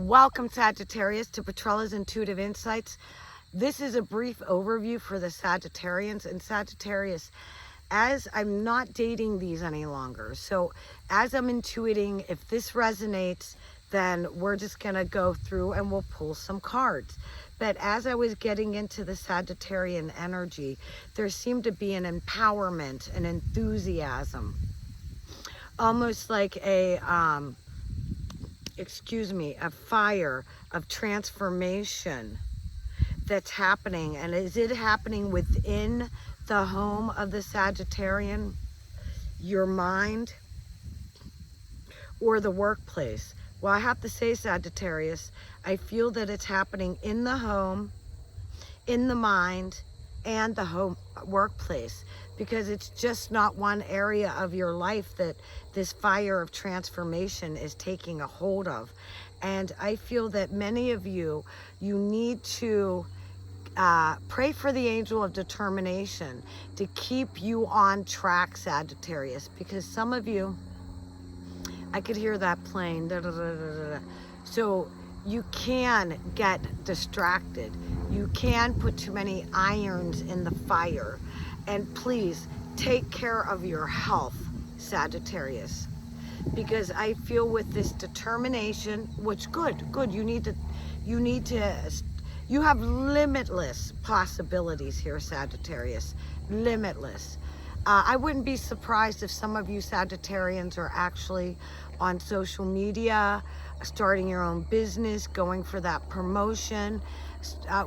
Welcome, Sagittarius, to Petrella's Intuitive Insights. This is a brief overview for the Sagittarians. And Sagittarius, as I'm not dating these any longer, so as I'm intuiting, if this resonates, then we're just going to go through and we'll pull some cards. But as I was getting into the Sagittarian energy, there seemed to be an empowerment, an enthusiasm, almost like a fire of transformation that's happening. And is it happening within the home of the Sagittarian, your mind, or the workplace? Well, I have to say, Sagittarius, I feel that it's happening in the home, in the mind, and the home workplace, because it's just not one area of your life that this fire of transformation is taking a hold of. And I feel that many of you need to pray for the angel of determination to keep you on track, Sagittarius, because some of you, I could hear that plane, da, da, da, da, da. So you can get distracted. You can put too many irons in the fire. And please take care of your health, Sagittarius, because I feel with this determination, which good, you have limitless possibilities here, Sagittarius, limitless. I wouldn't be surprised if some of you Sagittarians are actually on social media, starting your own business, going for that promotion,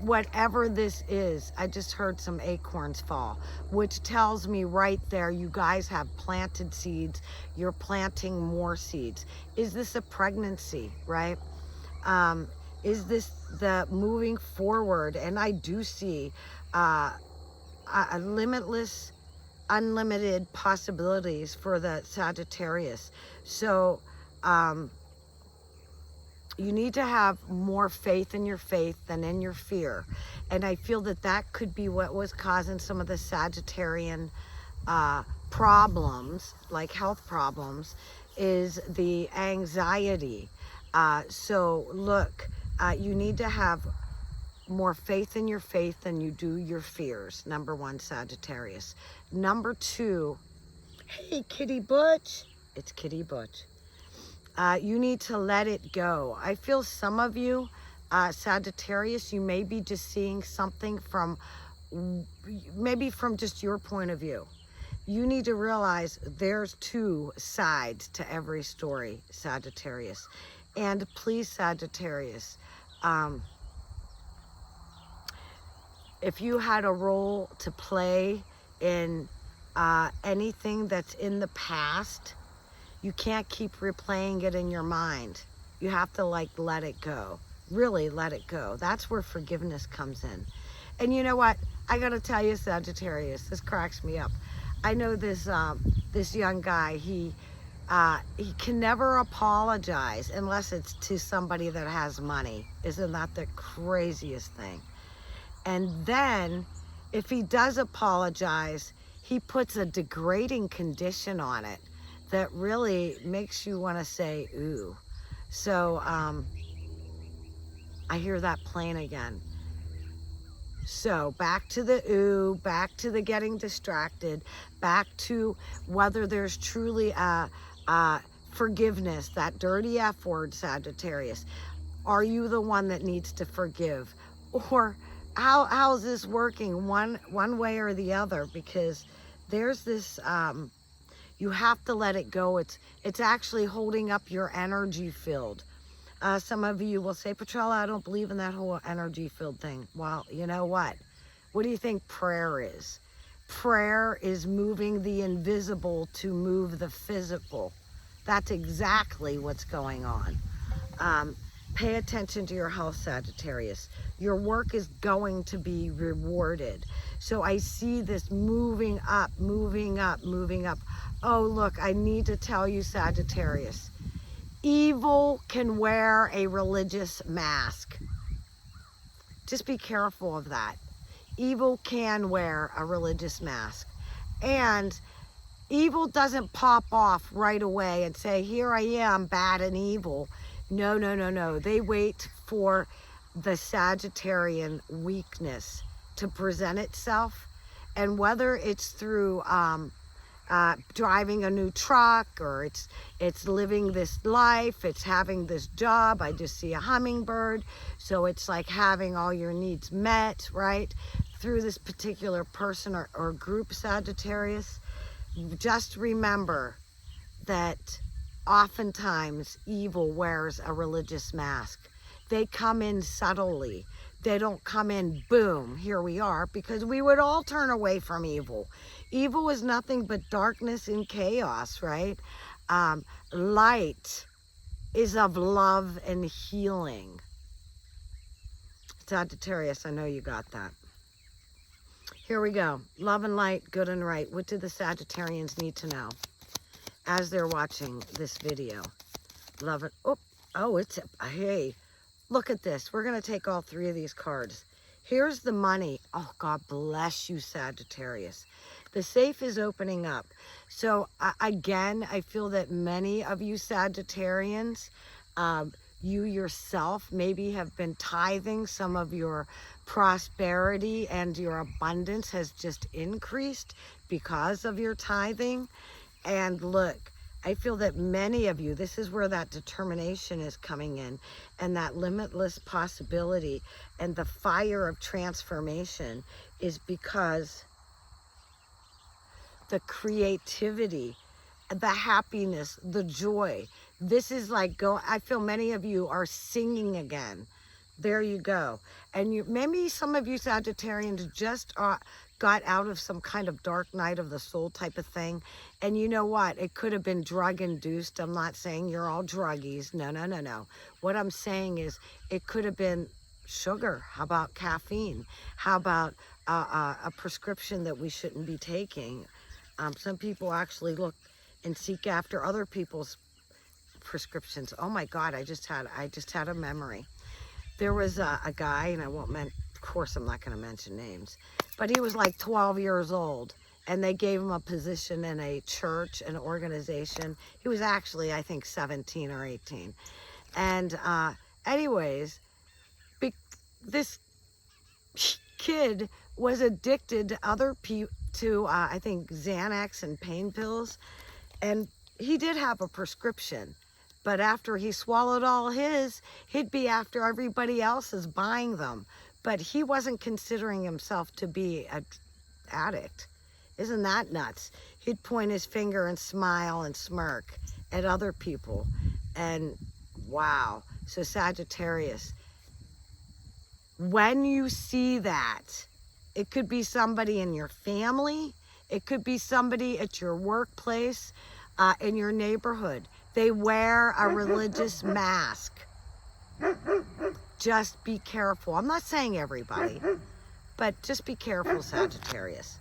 whatever this is. I just heard some acorns fall, which tells me right there, you guys have planted seeds. You're planting more seeds. Is this a pregnancy, right? Is this the moving forward? And I do see a limitless, unlimited possibilities for the Sagittarius. So you need to have more faith in your faith than in your fear. And I feel that that could be what was causing some of the Sagittarian problems, like health problems, is the anxiety. So look, you need to have more faith in your faith than you do your fears. Number one, Sagittarius. Number two, hey, Kitty Butch. It's Kitty Butch. You need to let it go. I feel some of you, Sagittarius, you may be just seeing something from, maybe from just your point of view. You need to realize there's two sides to every story, Sagittarius. And please, Sagittarius, if you had a role to play in anything that's in the past, you can't keep replaying it in your mind. You have to let it go. Really let it go. That's where forgiveness comes in. And you know what? I gotta tell you, Sagittarius, this cracks me up. I know this this young guy, he can never apologize unless it's to somebody that has money. Isn't that the craziest thing? And then if he does apologize, he puts a degrading condition on it that really makes you want to say, ooh. So I hear that plane again. So back to the ooh, back to the getting distracted, back to whether there's truly forgiveness, that dirty F word, Sagittarius. Are you the one that needs to forgive? Or how's this working one way or the other? Because there's this, you have to let it go. It's actually holding up your energy field. Some of you will say, Petrella, I don't believe in that whole energy field thing. Well, you know what? What do you think prayer is? Prayer is moving the invisible to move the physical. That's exactly what's going on. Pay attention to your health, Sagittarius. Your work is going to be rewarded. So I see this moving up, moving up, moving up. Oh, look, I need to tell you, Sagittarius, evil can wear a religious mask. Just be careful of that. Evil can wear a religious mask. And evil doesn't pop off right away and say, here I am, bad and evil. No, no, no, no. They wait for the Sagittarian weakness to present itself. And whether it's through driving a new truck, or it's living this life, it's having this job. I just see a hummingbird. So it's like having all your needs met, right? Through this particular person or group, Sagittarius. Just remember that oftentimes evil wears a religious mask. They come in subtly. They don't come in, boom, here we are, because we would all turn away from evil. Evil is nothing but darkness and chaos, right? Light is of love and healing. Sagittarius, I know you got that. Here we go. Love and light, good and right. What do the Sagittarians need to know as they're watching this video? Love it. Oh, it's, hey, look at this. We're going to take all three of these cards. Here's the money. Oh, God bless you, Sagittarius. The safe is opening up. So, again, I feel that many of you Sagittarians, you yourself maybe have been tithing. Some of your prosperity and your abundance has just increased because of your tithing. And look, I feel that many of you, this is where that determination is coming in, and that limitless possibility and the fire of transformation is because the creativity, the happiness, the joy. This is like I feel many of you are singing again. There you go. And maybe some of you Sagittarians just got out of some kind of dark night of the soul type of thing. And you know what? It could have been drug induced. I'm not saying you're all druggies. No, no, no, no. What I'm saying is it could have been sugar. How about caffeine? How about a prescription that we shouldn't be taking? Some people actually look and seek after other people's prescriptions. Oh my God, I just had a memory. There was a guy, and of course I'm not going to mention names, but he was like 12 years old, and they gave him a position in a church, an organization. He was actually, I think, 17 or 18. And anyways, this kid was addicted to other people, I think, Xanax and pain pills. And he did have a prescription. But after he swallowed all his, he'd be after everybody else is buying them. But he wasn't considering himself to be an addict. Isn't that nuts? He'd point his finger and smile and smirk at other people. And wow. So Sagittarius, when you see that, it could be somebody in your family. It could be somebody at your workplace, in your neighborhood. They wear a religious mask. Just be careful. I'm not saying everybody, but just be careful, Sagittarius.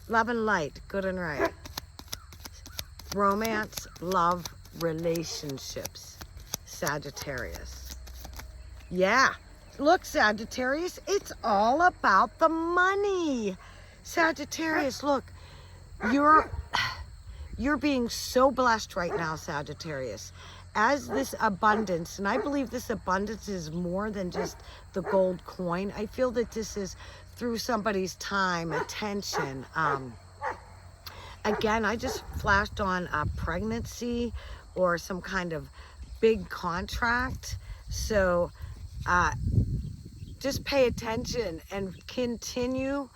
Love and light, good and right. Romance, love, relationships, Sagittarius. Yeah, look, Sagittarius, it's all about the money. Sagittarius, look, you're being so blessed right now, Sagittarius. As this abundance, and I believe this abundance is more than just the gold coin. I feel that this is through somebody's time, attention. Again, I just flashed on a pregnancy or some kind of big contract. So just pay attention and continue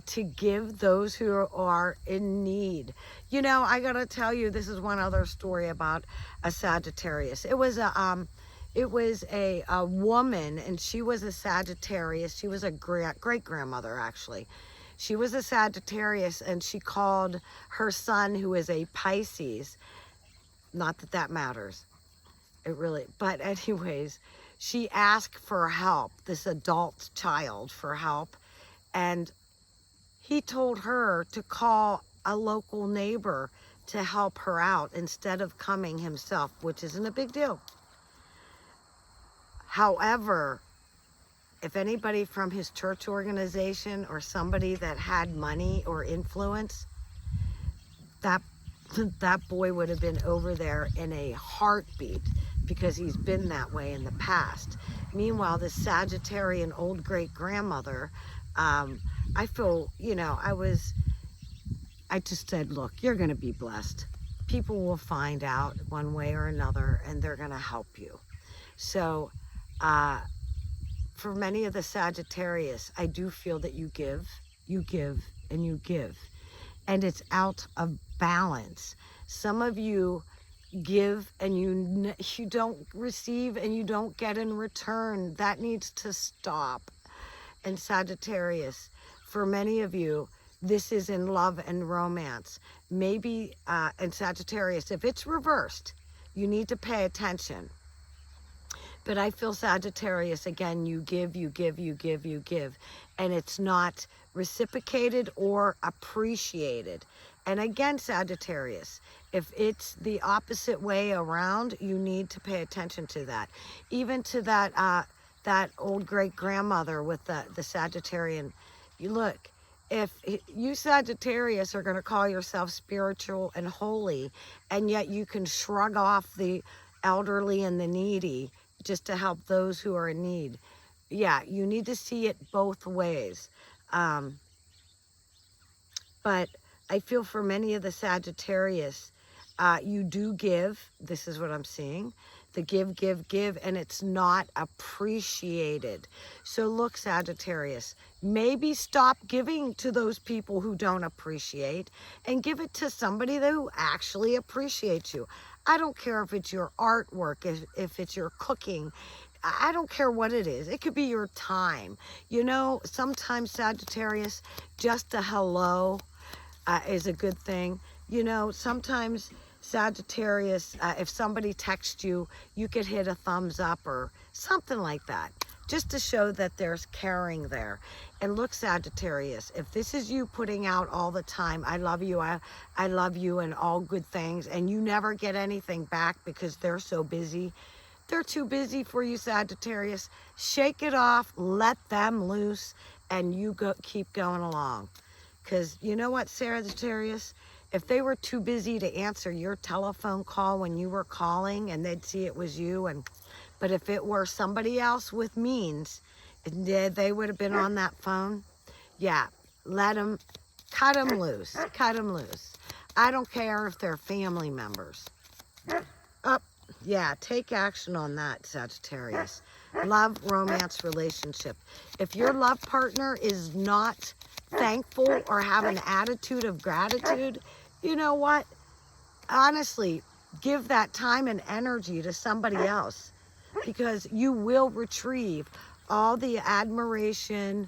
to give those who are in need. You know, I gotta tell you, this is one other story about a Sagittarius. It was a woman, and she was a Sagittarius. She was a great grandmother, actually. She was a Sagittarius, and she called her son, who is a Pisces. Not that that matters. It really, but anyways, she asked for help, this adult child for help, and he told her to call a local neighbor to help her out instead of coming himself, which isn't a big deal. However, if anybody from his church organization or somebody that had money or influence, that that boy would have been over there in a heartbeat because he's been that way in the past. Meanwhile, this Sagittarian old great-grandmother, I feel, you know, I just said, look, you're going to be blessed. People will find out one way or another, and they're going to help you. So, for many of the Sagittarius, I do feel that you give, and you give. And it's out of balance. Some of you give and you don't receive and you don't get in return. That needs to stop. And Sagittarius, for many of you, this is in love and romance. Maybe, and Sagittarius, if it's reversed, you need to pay attention. But I feel Sagittarius, again, you give, and it's not reciprocated or appreciated. And again, Sagittarius, if it's the opposite way around, you need to pay attention to that. Even to that that old great-grandmother with the Sagittarian, you look, if you Sagittarius are going to call yourself spiritual and holy, and yet you can shrug off the elderly and the needy just to help those who are in need. Yeah, you need to see it both ways. But I feel for many of the Sagittarius, you do give. This is what I'm seeing. The give, and it's not appreciated. So look, Sagittarius, maybe stop giving to those people who don't appreciate and give it to somebody who actually appreciates you. I don't care if it's your artwork, if it's your cooking. I don't care what it is. It could be your time. You know, sometimes Sagittarius, just a hello is a good thing. You know, sometimes Sagittarius, if somebody texts you, you could hit a thumbs up or something like that, just to show that there's caring there. And look, Sagittarius, if this is you putting out all the time, I love you, I love you, and all good things, and you never get anything back because they're so busy, they're too busy for you, Sagittarius. Shake it off, let them loose, and you keep going along. Because you know what, Sagittarius? If they were too busy to answer your telephone call when you were calling and they'd see it was you, but if it were somebody else with means, they would have been on that phone. Yeah, let them, cut them loose, cut them loose. I don't care if they're family members. Yeah, take action on that, Sagittarius. Love, romance, relationship. If your love partner is not thankful or have an attitude of gratitude, you know what? Honestly, give that time and energy to somebody else, because you will retrieve all the admiration.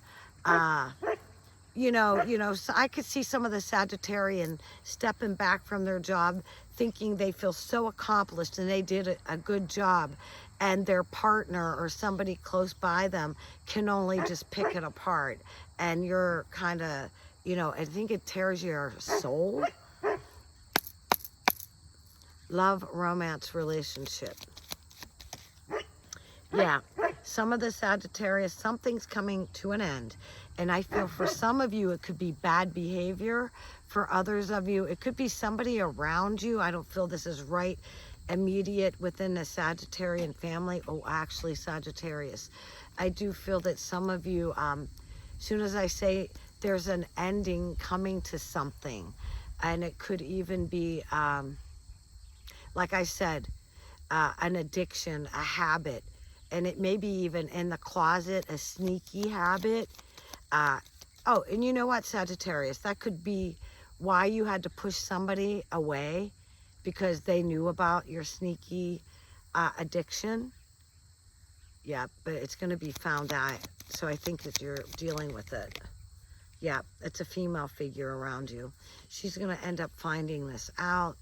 You know, so I could see some of the Sagittarian stepping back from their job, thinking they feel so accomplished and they did a good job, and their partner or somebody close by them can only just pick it apart. And you're kind of, you know, I think it tears your soul. Love, romance, relationship. Yeah, some of the Sagittarius, something's coming to an end. And I feel for some of you, it could be bad behavior. For others of you, it could be somebody around you. I don't feel this is right, immediate within the Sagittarian family. Oh, actually, Sagittarius. I do feel that some of you, as soon as I say there's an ending coming to something, and it could even be, like I said, an addiction, a habit, and it may be even in the closet, a sneaky habit. Oh, and you know what, Sagittarius, that could be why you had to push somebody away, because they knew about your sneaky addiction. Yeah, but it's going to be found out. So I think that you're dealing with it. Yeah, it's a female figure around you. She's going to end up finding this out.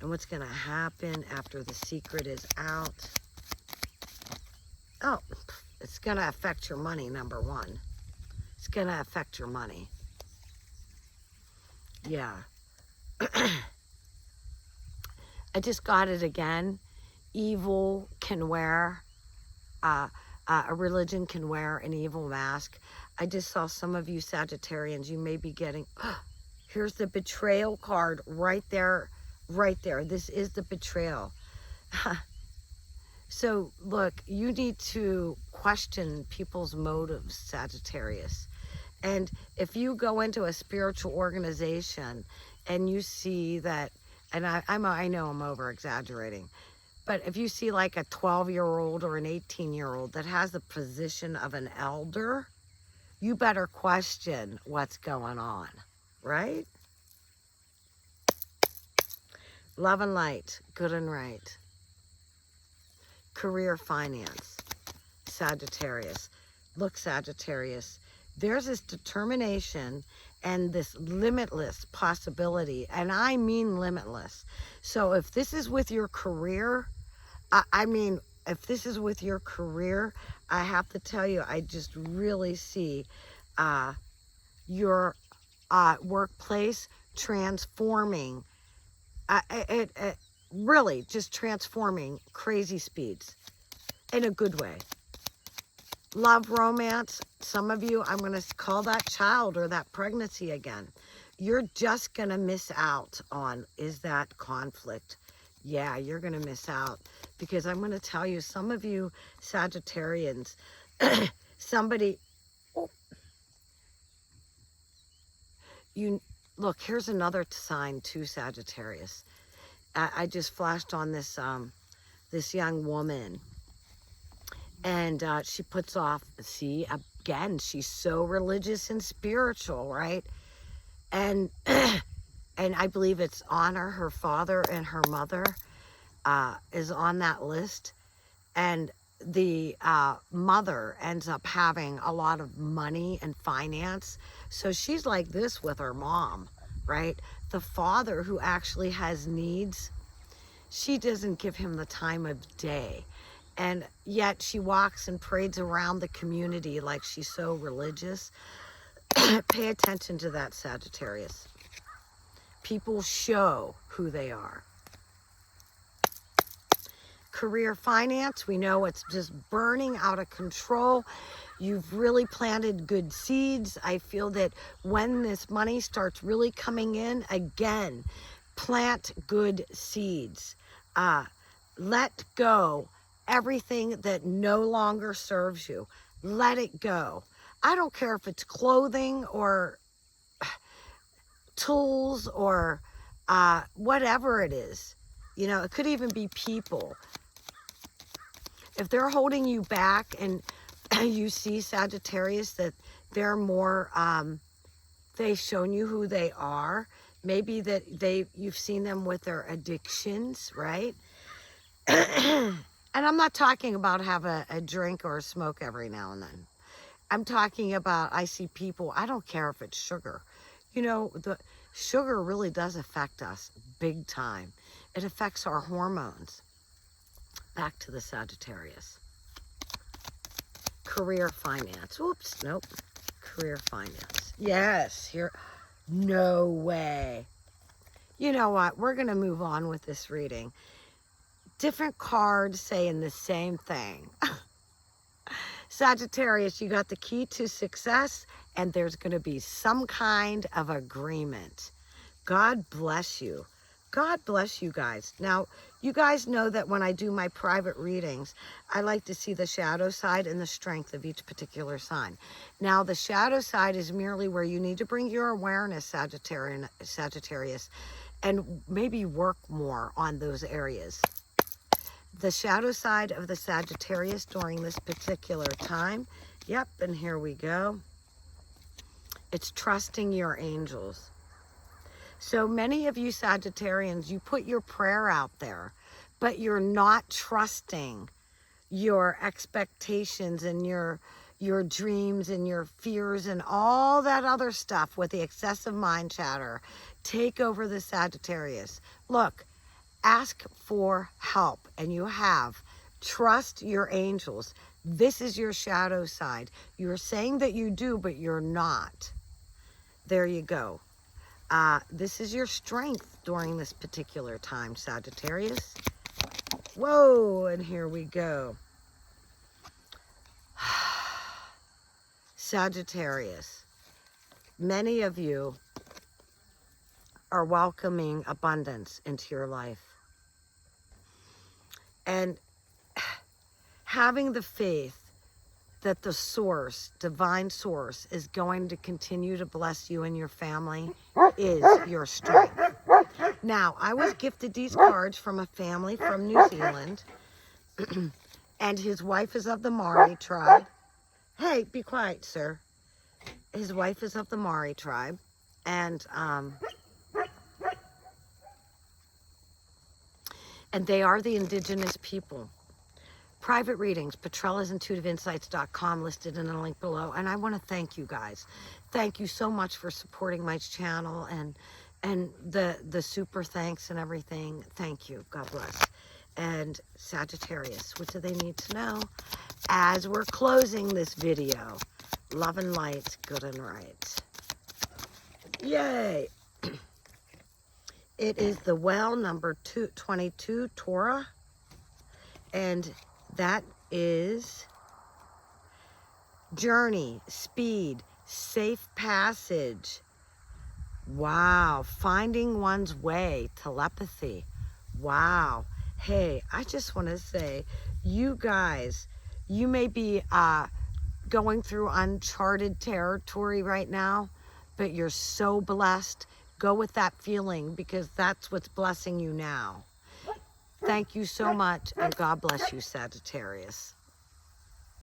And what's going to happen after the secret is out? Oh, it's going to affect your money, number one. It's going to affect your money. Yeah. I just got it again. Evil can wear, a religion can wear an evil mask. I just saw some of you Sagittarians, you may be getting, Here's the betrayal card right there, right there. This is the betrayal. So look, you need to question people's motives, Sagittarius. And if you go into a spiritual organization and you see that, and I know I'm over exaggerating, but if you see like a 12-year-old or an 18-year-old that has the position of an elder, you better question what's going on, right? Love and light, good and right. Career, finance, Sagittarius. Look, Sagittarius, there's this determination and this limitless possibility, and I mean limitless. So if this is with your career, if this is with your career, I have to tell you, I just really see your workplace transforming, really just transforming crazy speeds in a good way. Love, romance, some of you, I'm going to call that child or that pregnancy again. You're just going to miss out on, is that conflict? Yeah, you're going to miss out, because I'm going to tell you, some of you Sagittarians, look, here's another sign too, Sagittarius. I just flashed on this, this young woman, and she puts off, see, again, she's so religious and spiritual, right? And and I believe it's honor her father and her mother is on that list. And the mother ends up having a lot of money and finance. So she's like this with her mom, right? The father, who actually has needs, she doesn't give him the time of day. And yet she walks and parades around the community like she's so religious. Pay attention to that, Sagittarius. People show who they are. Career, finance, we know it's just burning out of control. You've really planted good seeds. I feel that when this money starts really coming in, again, plant good seeds. Let go everything that no longer serves you. Let it go. I don't care if it's clothing or tools or whatever it is. You know, it could even be people. If they're holding you back and you see, Sagittarius, that they're more, they've shown you who they are. Maybe that you've seen them with their addictions, right? And I'm not talking about have a drink or a smoke every now and then. I'm talking about, I see people, I don't care if it's sugar. You know, the sugar really does affect us big time. It affects our hormones. Back to the Sagittarius. Career, finance. Whoops, nope. Career, finance. Yes, here. No way. You know what? We're going to move on with this reading. Different cards saying the same thing. Sagittarius, you got the key to success, and there's going to be some kind of agreement. God bless you. God bless you guys. Now, you guys know that when I do my private readings, I like to see the shadow side and the strength of each particular sign. Now, the shadow side is merely where you need to bring your awareness, Sagittarius, and maybe work more on those areas. The shadow side of the Sagittarius during this particular time. Yep, and here we go. It's trusting your angels. So many of you Sagittarians, you put your prayer out there, but you're not trusting your expectations and your dreams and your fears and all that other stuff with the excessive mind chatter. Take over the Sagittarius. Look, ask for help, and you have. Trust your angels. This is your shadow side. You're saying that you do, but you're not. There you go. This is your strength during this particular time, Sagittarius. Whoa, and here we go. Sagittarius, many of you are welcoming abundance into your life. And having the faith that the source, divine source, is going to continue to bless you and your family is your strength. Now, I was gifted these cards from a family from New Zealand, and his wife is of the Maori tribe. Hey, be quiet, sir. His wife is of the Maori tribe, and they are the indigenous people. Private readings, Petrella'sIntuitiveInsights.com, listed in a link below. And I want to thank you guys. Thank you so much for supporting my channel and the super thanks and everything. Thank you. God bless. And Sagittarius, what do they need to know? As we're closing this video, love and light, good and right. Yay! It is the well number 22, Torah. And that is journey, speed, safe passage. Wow. Finding one's way, telepathy. Wow. Hey, I just want to say, you guys, you may be going through uncharted territory right now, but you're so blessed. Go with that feeling, because that's what's blessing you now. Thank you so much, and God bless you, Sagittarius.